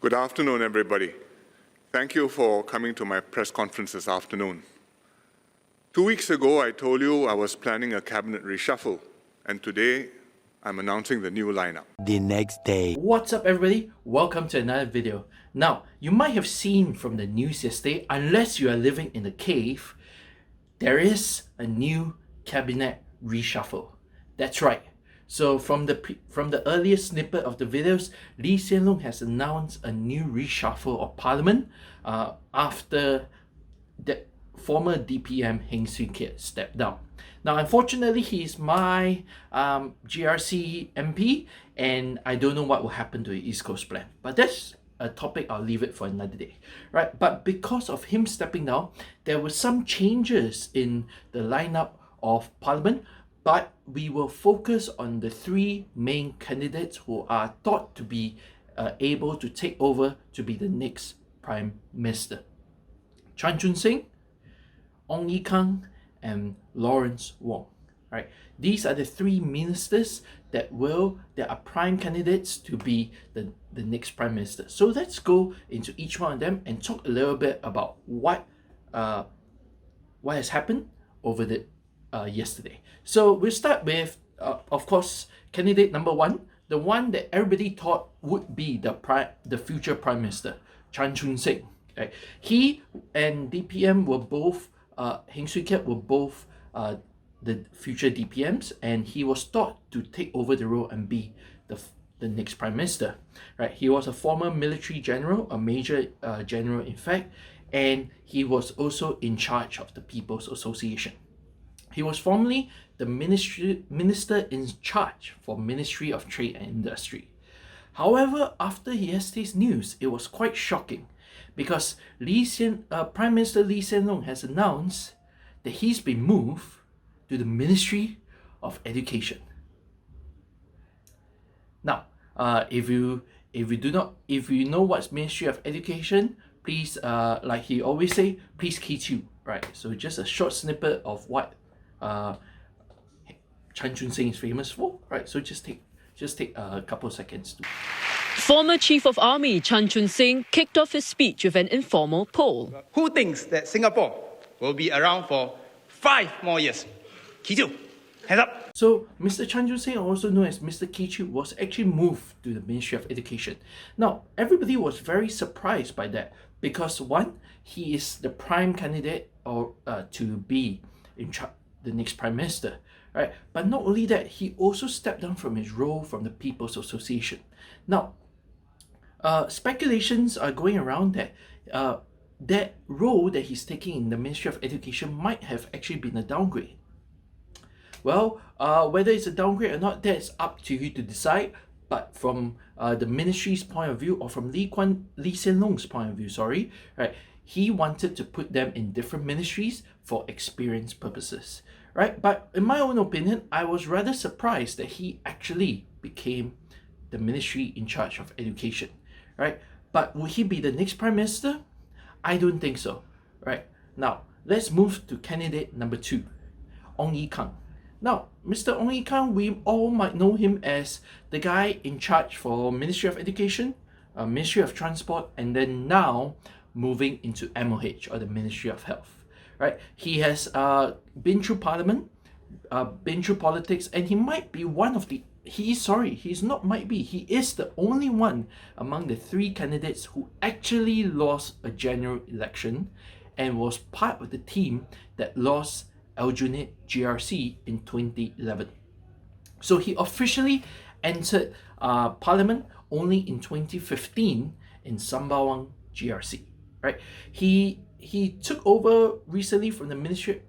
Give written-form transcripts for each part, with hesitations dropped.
Good afternoon, everybody. Thank you for coming to my press conference this afternoon. 2 weeks ago, I told you I was planning a cabinet reshuffle, and today I'm announcing the new lineup. The next day. What's up, everybody? Welcome to another video. Now, you might have seen from the news yesterday, unless you are living in a cave, there is a new cabinet reshuffle. That's right. So from the earliest snippet of the videos, Lee Hsien Loong has announced a new reshuffle of Parliament after the former DPM Heng Swee Keat stepped down. Now, unfortunately, he is my GRC MP, and I don't know what will happen to the East Coast plan. But that's a topic I'll leave it for another day, right? But because of him stepping down, there were some changes in the lineup of Parliament. But we will focus on the three main candidates who are thought to be able to take over to be the next Prime Minister. Chun Sing, Ong Ye Kung, and Lawrence Wong. Right? These are the three ministers that are prime candidates to be the next Prime Minister. So let's go into each one of them and talk a little bit about what has happened over the yesterday. So we'll start with, of course, candidate number one, the one that everybody thought would be the future Prime Minister, Chun Sing. Okay. He and DPM were both, Heng Swee Keat were both the future DPMs, and he was thought to take over the role and be the next Prime Minister. Right? He was a former military general, a major general in fact, and he was also in charge of the People's Association. He was formerly the minister in charge for Ministry of Trade and Industry. However, after yesterday's news, it was quite shocking because Prime Minister Lee Hsien Loong has announced that he's been moved to the Ministry of Education. Now, if you know what's Ministry of Education, please, like he always say, please Kee Chiu, right? So just a short snippet of what Chun Sing is famous for, right? So just take a couple of seconds. Former Chief of Army Chun Sing kicked off his speech with an informal poll. Who thinks that Singapore will be around for 5 more years? Kee Chiu, hands up. So Mr. Chun Sing, also known as Mr. Kee Chiu, was actually moved to the Ministry of Education. Now, everybody was very surprised by that because one, he is the prime candidate to be in charge, the next Prime Minister, right? But not only that, he also stepped down from his role from the People's Association. Now, speculations are going around that that role that he's taking in the Ministry of Education might have actually been a downgrade. Well, whether it's a downgrade or not, that's up to you to decide. But from the ministry's point of view, or from Lee Hsien Loong's point of view, right, he wanted to put them in different ministries for experience purposes, right? But in my own opinion, I was rather surprised that he actually became the ministry in charge of education, right? But will he be the next Prime Minister? I don't think so, right? Now, let's move to candidate number 2, Ong Ye Kung. Now, Mr. Ong Ye Kung, we all might know him as the guy in charge for Ministry of Education, Ministry of Transport, and then now moving into MOH, or the Ministry of Health, right? He has been through Parliament, been through politics, and he might be one of the, he is the only one among the 3 candidates who actually lost a general election and was part of the team that lost Aljunied GRC in 2011. So he officially entered Parliament only in 2015 in Sembawang GRC. Right, he took over recently from the Ministry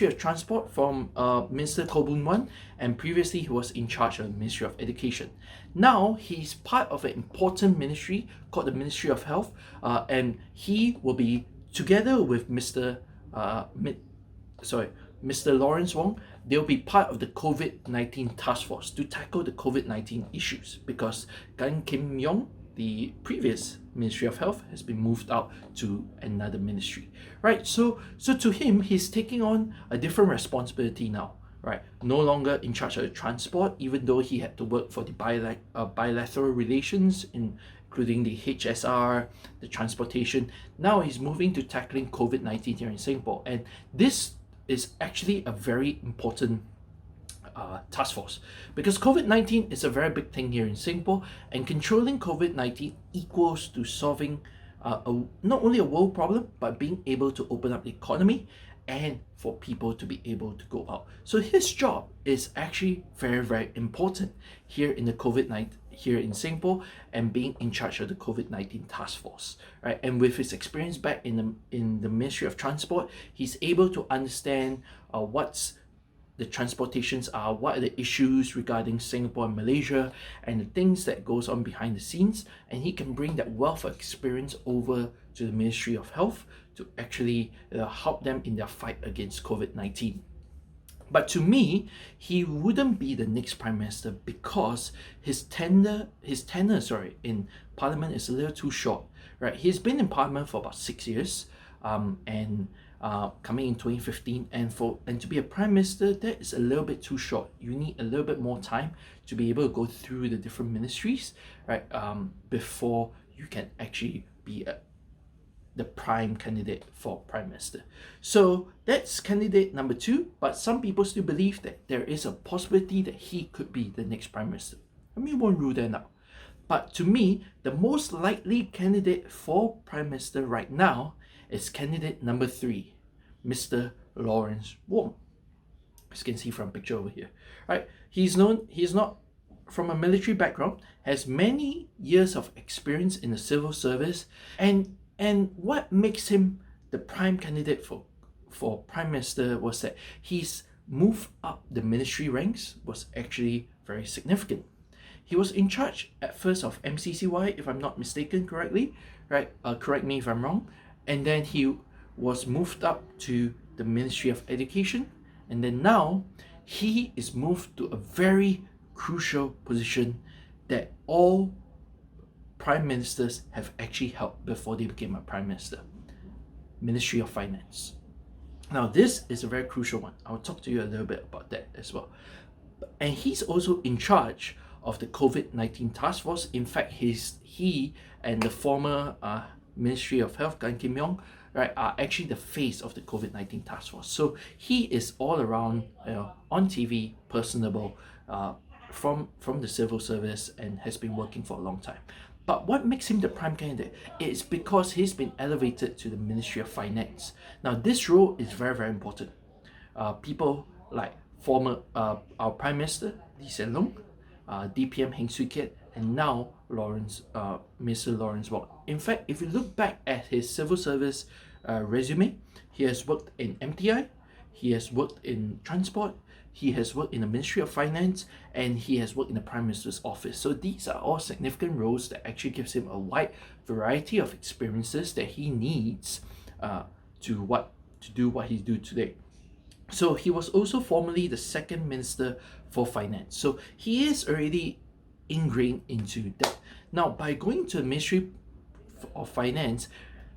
of Transport from Minister Koh Boon Wan, and previously he was in charge of the Ministry of Education. Now he's part of an important ministry called the Ministry of Health, and he will be together with Mr. Lawrence Wong. They'll be part of the COVID-19 task force to tackle the COVID-19 issues because Gan Kim Yong, the previous Ministry of Health, has been moved out to another ministry, right? So to him, he's taking on a different responsibility now, right? No longer in charge of the transport, even though he had to work for the bilateral relations including the HSR, the transportation. Now he's moving to tackling COVID-19 here in Singapore. And this is actually a very important task force, because COVID-19 is a very big thing here in Singapore, and controlling COVID-19 equals to solving not only a world problem, but being able to open up the economy and for people to be able to go out. So his job is actually very, very important here in the COVID-19 here in Singapore, and being in charge of the COVID-19 task force, right? And with his experience back in the Ministry of Transport, he's able to understand what's the transportations are, what are the issues regarding Singapore and Malaysia, and the things that goes on behind the scenes, and he can bring that wealth of experience over to the Ministry of Health to actually help them in their fight against COVID-19. But to me, he wouldn't be the next Prime Minister because his tenure in Parliament is a little too short, right? He's been in Parliament for about 6 years, and coming in 2015, and to be a Prime Minister, that is a little bit too short. You need a little bit more time to be able to go through the different ministries, right? Before you can actually be the prime candidate for Prime Minister. So that's candidate number 2, but some people still believe that there is a possibility that he could be the next Prime Minister. I mean, won't rule that out. But to me, the most likely candidate for Prime Minister right now is candidate number 3, Mr. Lawrence Wong. As you can see from picture over here, right? He's not from a military background, has many years of experience in the civil service, and what makes him the prime candidate for Prime Minister was that he's moved up the ministry ranks was actually very significant. He was in charge at first of MCCY, if I'm not mistaken correctly, right? Correct me if I'm wrong. And then he was moved up to the Ministry of Education, and then now he is moved to a very crucial position that all Prime Ministers have actually held before they became a Prime Minister: Ministry of Finance. Now this is a very crucial one. I'll talk to you a little bit about that as well. And he's also in charge of the COVID-19 task force. In fact, he and the former Ministry of Health, Gan Kim Yong, right, are actually the face of the COVID-19 task force. So he is all around, on TV, personable, from the civil service, and has been working for a long time. But what makes him the prime candidate is because he's been elevated to the Ministry of Finance. Now this role is very, very important. People like former our Prime Minister Lee Hsien Loong, DPM Heng Swee Keat, and now Mr. Lawrence Wong. In fact, if you look back at his civil service resume, he has worked in MTI, he has worked in transport, he has worked in the Ministry of Finance, and he has worked in the Prime Minister's office. So these are all significant roles that actually gives him a wide variety of experiences that he needs to do what he do today. So he was also formerly the second Minister for Finance. So he is already ingrained into that. Now, by going to the Ministry of Finance,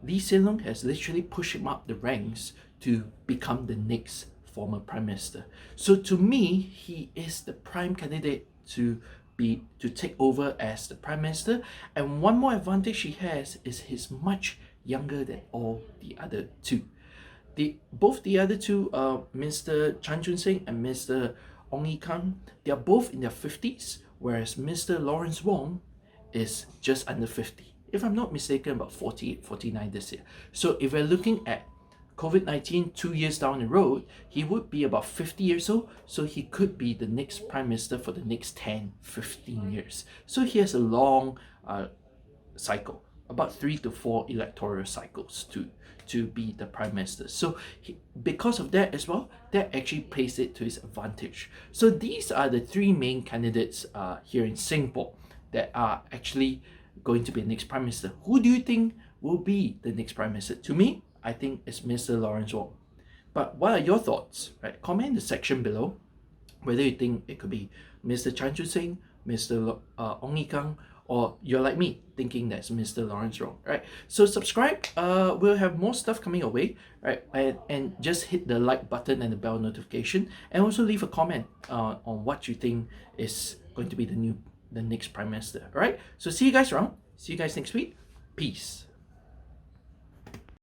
Lee Hsien Loong has literally pushed him up the ranks to become the next former Prime Minister. So to me, he is the prime candidate to take over as the Prime Minister. And one more advantage he has is he's much younger than all the other two. Both the other two, Mr. Chun Sing and Mr. Ong Ye Kung, they are both in their 50s, whereas Mr. Lawrence Wong is just under 50. If I'm not mistaken, about 48, 49 this year. So if we're looking at COVID-19 2 years down the road, he would be about 50 years old, so he could be the next Prime Minister for the next 10, 15 years. So he has a long cycle, about 3 to 4 electoral cycles to be the Prime Minister. So because of that as well, that actually plays it to his advantage. So these are the 3 main candidates here in Singapore that are actually going to be the next Prime Minister. Who do you think will be the next Prime Minister? To me, I think it's Mr. Lawrence Wong. But what are your thoughts? Right? Comment in the section below whether you think it could be Mr. Chun Sing, Mr. Ong Ye Kung, or you're like me thinking that's Mr. Lawrence Wong, right? So subscribe. We'll have more stuff coming away, right? And just hit the like button and the bell notification, and also leave a comment on what you think is going to be the next Prime Minister. All right. So see you guys around. See you guys next week. Peace.